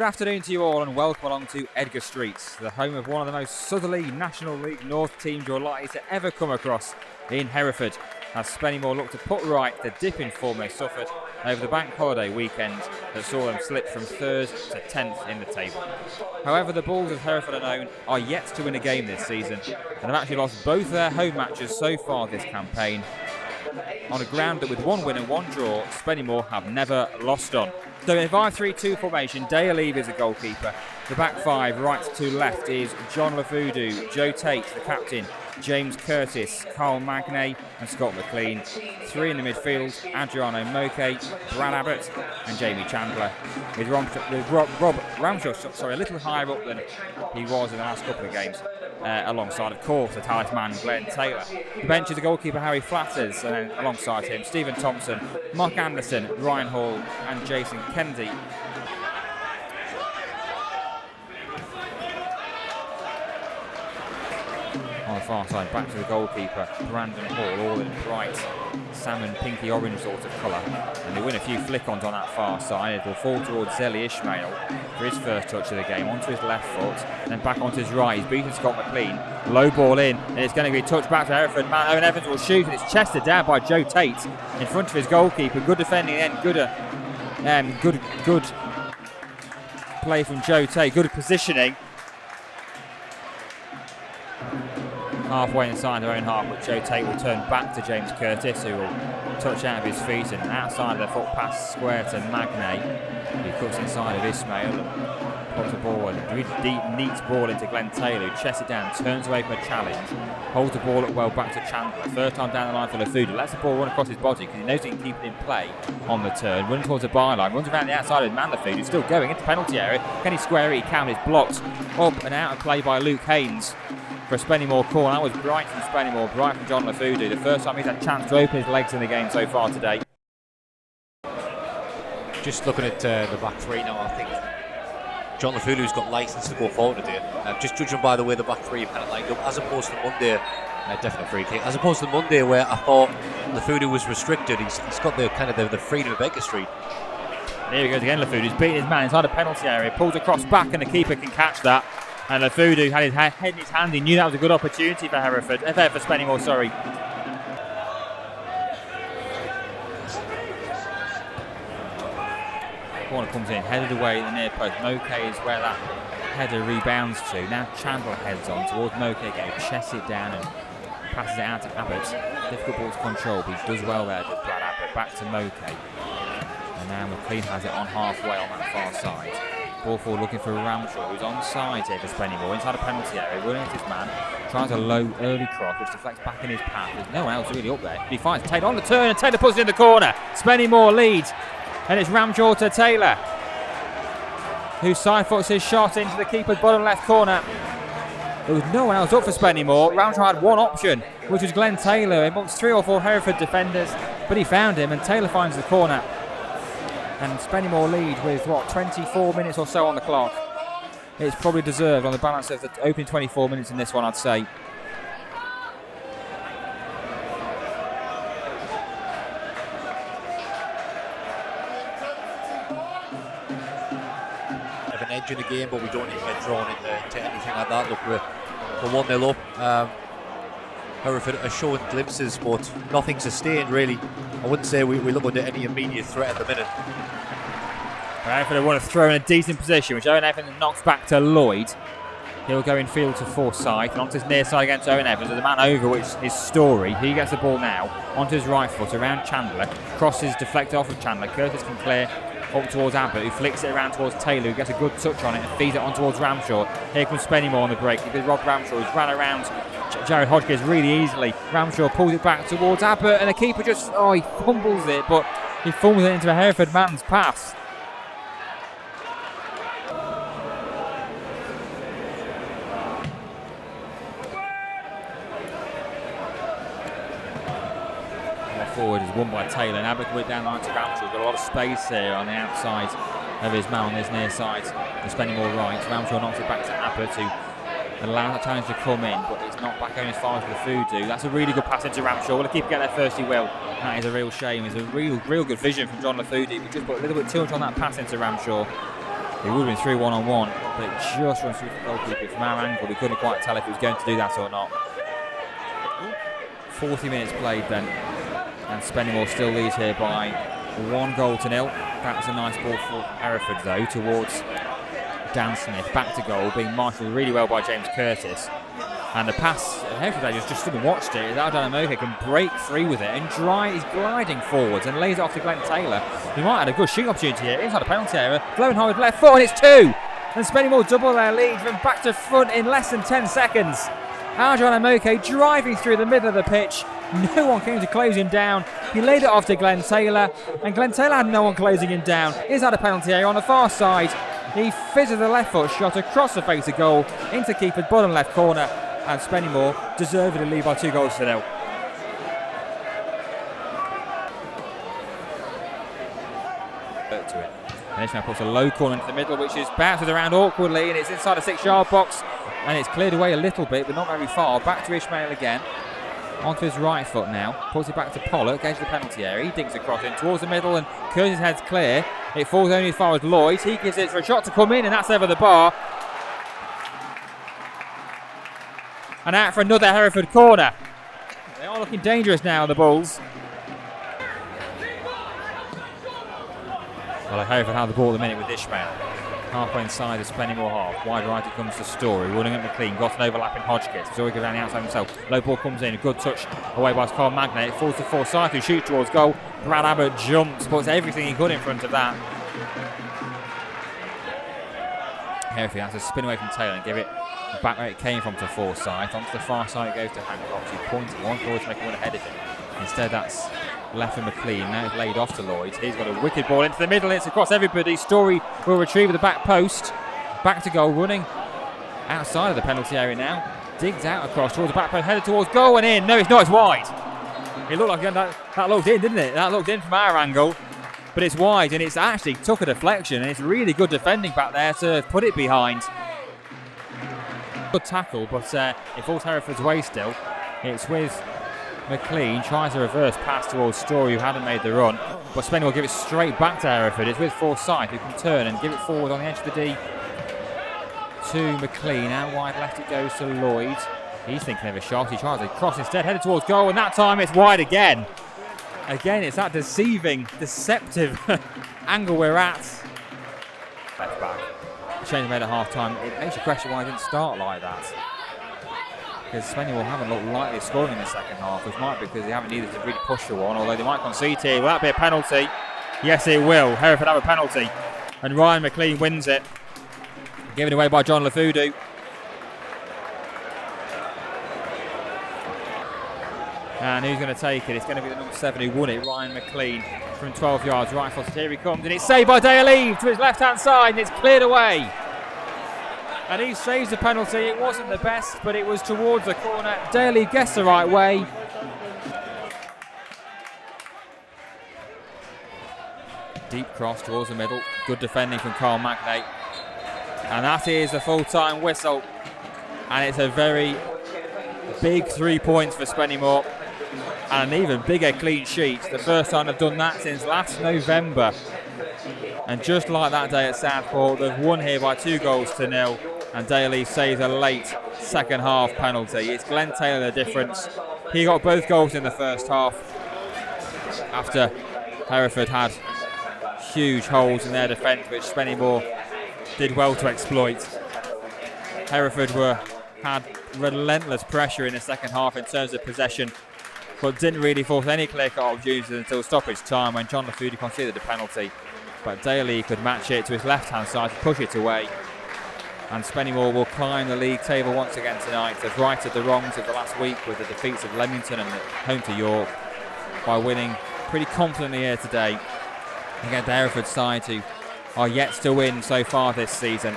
afternoon to you all and welcome along to Edgar Street, the home of one of the most southerly National League North teams you're likely to ever come across in Hereford, as Spennymoor look to put right the dip in form they suffered over the bank holiday weekend that saw them slip from 3rd to 10th in the table. However, the Bulls of Hereford alone are yet to win a game this season and have actually lost both their home matches so far this campaign, on a ground that with one win and one draw, Spennymoor have never lost on. So in a 5-3-2 formation, Dale Levy is a goalkeeper. The back five, right to left, is John Lafudu, Joe Tate, the captain, James Curtis, Carl Magnay and Scott McLean. Three in the midfield, Adriano Moke, Brad Abbott and Jamie Chandler. With Rob Ramshaw a little higher up than he was in the last couple of games. Alongside, of course, the talisman Glen Taylor. The bench is the goalkeeper Harry Flatters, and then alongside him Stephen Thompson, Mark Anderson, Ryan Hall and Jason Kennedy. On the far side, back to the goalkeeper, Brandon Hall, all in bright salmon, pinky orange sort of colour. And they win a few flick-ons on that far side. It will fall towards Zelly Ishmael for his first touch of the game, onto his left foot, and then back onto his right. He's beaten Scott McLean. Low ball in, and it's going to be touched back to Hereford. Man, Owen Evans will shoot, and it's chested down by Joe Tate in front of his goalkeeper. Good defending then, good play from Joe Tate, good positioning. Halfway inside their own half, but Joe Tate will turn back to James Curtis, who will touch out of his feet and outside of the foot pass square to Magnay, who cuts inside of Ismail and puts the ball, and really deep, neat ball into Glen Taylor, who chests it down, turns away from a challenge, holds the ball up well back to Chandler. First time down the line for Lafudu, lets the ball run across his body because he knows he can keep it in play on the turn, running towards the byline, runs around the outside of Lafudu, who's still going into the penalty area. Can he square it? He can. It's blocked up and out of play by Luke Haynes for a Spennymoor corner. That was bright from Spennymoor, bright from John Lafudu. The first time he's had a chance to open his legs in the game so far today. Just looking at the back three now, I think John Lafudu's got licence to go forward today. Just judging by the way the back three have kind of lined up, as opposed to Monday, definite free kick, as opposed to Monday where I thought Lafudu was restricted. He's got the kind of the freedom of Edgar Street. Here he goes again, Lafudu. He's beating his man inside the penalty area, pulls across back, and the keeper can catch that. And Lafudu had his head in his hand. He knew that was a good opportunity for Hereford. For Spennymoor, sorry. Corner comes in, headed away at the near post. Moke is where that header rebounds to. Now Chandler heads on towards Moke again. Chests it down and passes it out to Abbott. Difficult ball to control, but he does well there, does Brad Abbott. Back to Moke. And now McLean has it on halfway on that far side. Ball forward looking for Ramshaw, who's onside here for Spennymoor, inside a penalty area, running at his man, tries a low early cross which deflects back in his path. There's no one else really up there. He finds Taylor on the turn, and Taylor puts it in the corner. Spennymoor leads, and it's Ramshaw to Taylor, who side foots his shot into the keeper's bottom left corner. There was no one else up for Spennymoor. Ramshaw had one option, which was Glen Taylor amongst 3 or 4 Hereford defenders, but he found him, and Taylor finds the corner. And Spennymoor lead with 24 minutes or so on the clock. It's probably deserved on the balance of the opening 24 minutes in this one, I'd say. Have an edge in the game, but we don't need to get drawn into anything like that. Look, we're 1-0 up. Hereford are showing glimpses, but nothing sustained really. I wouldn't say we look under any immediate threat at the minute. Hereford want to throw in a decent position, which Owen Evans knocks back to Lloyd. He'll go in field to Forsyth, and onto his near side against Owen Evans, with the man over, which is Story. He gets the ball now onto his right foot around Chandler. Crosses deflected off of Chandler. Curtis can clear up towards Abbott, who flicks it around towards Taylor, who gets a good touch on it and feeds it on towards Ramshaw. Here comes Spennymoor on the break because Rob Ramshaw has ran around Jared Hodgkins really easily. Ramshaw pulls it back towards Abbott, and the keeper just, he fumbles it, but he fumbles it into a Hereford man's pass. Forward is won by Taylor, and Abbott went down the line to Ramshaw. Got a lot of space here on the outside of his man on his near side. And spending more right. Ramshaw knocks it back to Abbott, who allows that challenge to come in, but it's not back going as far as Lafudu. That's a really good pass into Ramshaw. Will the keeper get there first? He will. That is a real shame. It's a real good vision from John Lafudu. We just put a little bit too much on that pass into Ramshaw. It would have been 3 1-on-1, but it just runs through the goalkeeper. From our angle, we couldn't quite tell if he was going to do that or not. 40 minutes played then, and Spennymoor still leads here by 1-0. That was a nice ball for Hereford though, towards Dan Smith, back to goal, being marshalled really well by James Curtis. And the pass, Hereford just stood and watched it. Edgar Street can break free with it and is gliding forwards and lays it off to Glen Taylor, who might have had a good shooting opportunity here inside the penalty area. Blowing hard with left foot, and it's 2. And Spennymoor double their lead from back to front in less than 10 seconds. Edgar driving through the middle of the pitch. No one came to close him down. He laid it off to Glen Taylor, and Glen Taylor had no one closing him down. Inside the penalty area on the far side. He fizzed the left foot shot across the face of goal into keeper's bottom left corner, and Spennymoor deservedly lead by 2-0. To it. And Ishmael puts a low corner into the middle, which is bounced around awkwardly, and it's inside a 6-yard box, and it's cleared away a little bit, but not very far. Back to Ishmael again. Onto his right foot now, puts it back to Pollock, edge of the penalty area. He dinks across in towards the middle, and Curtis' head's clear. It falls only as far as Lloyd. He gives it for a shot to come in, and that's over the bar. And out for another Hereford corner. They are looking dangerous now, the Bulls. Well, Hereford have the ball at the minute with Ishmael. Halfway inside the Spennymoor half. Wide right it comes to Story. Running at McLean. Got an overlapping Hodgkiss. Story goes down the outside himself. Low ball comes in. A good touch away by Carl Magnate. It falls to Forsyth, who shoots towards goal. Brad Abbott jumps. Puts everything he could in front of that. Hereford has to spin away from Taylor and give it back where it came from to Forsyth. Onto the far side it goes to Hancock. He points at one forward to make one ahead of him. Instead that's left for McLean. Now it's laid off to Lloyd. He's got a wicked ball into the middle. It's across everybody. Story will retrieve at the back post. Back to goal, running outside of the penalty area now. Digs out across towards the back post, headed towards goal and in. No, it's not. It's wide. It looked like that looked in, didn't it? That looked in from our angle. But it's wide, and it's actually took a deflection, and it's really good defending back there to put it behind. Good tackle, but it falls Hereford's way still. It's with McLean, tries a reverse pass towards Story, who hadn't made the run, but Spenny will give it straight back to Hereford. It's with Forsyth, who can turn and give it forward on the edge of the D to McLean. Out wide left it goes to Lloyd. He's thinking of a shot. He tries a cross instead, headed towards goal, and that time it's wide again. Again, it's that deceptive angle we're at. Left back. Change made at half time. It makes you question why he didn't start like that. Because Spennymoor haven't looked likely scoring in the second half, which might be because they haven't needed to really push for one, although they might concede here. Will that be a penalty? Yes, it will. Hereford have a penalty. And Ryan McLean wins it. Given away by John Lafudu. And who's going to take it? It's going to be the number 7 who won it, Ryan McLean, from 12 yards right footed. Here he comes, and it's saved by Dale to his left-hand side, and it's cleared away. And he saves the penalty. It wasn't the best, but it was towards the corner. Dale gets the right way. Deep cross towards the middle. Good defending from Carl Magnate. And that is the full-time whistle. And it's a very big 3 points for Spennymoor. And an even bigger clean sheet. The first time they've done that since last November. And just like that day at Southport, they've won here by 2-0. And Daly saves a late second half penalty. It's Glen Taylor the difference. He got both goals in the first half after Hereford had huge holes in their defence, which Spennymoor did well to exploit. Hereford had relentless pressure in the second half in terms of possession, but didn't really force any clear-cut opportunities until stoppage time when John Lafudu conceded the penalty. But Daly could match it to his left-hand side to push it away. And Spennymoor will climb the league table once again tonight. They've righted the wrongs of the last week with the defeats of Leamington and home to York by winning pretty confidently here today against the Hereford side, who are yet to win so far this season.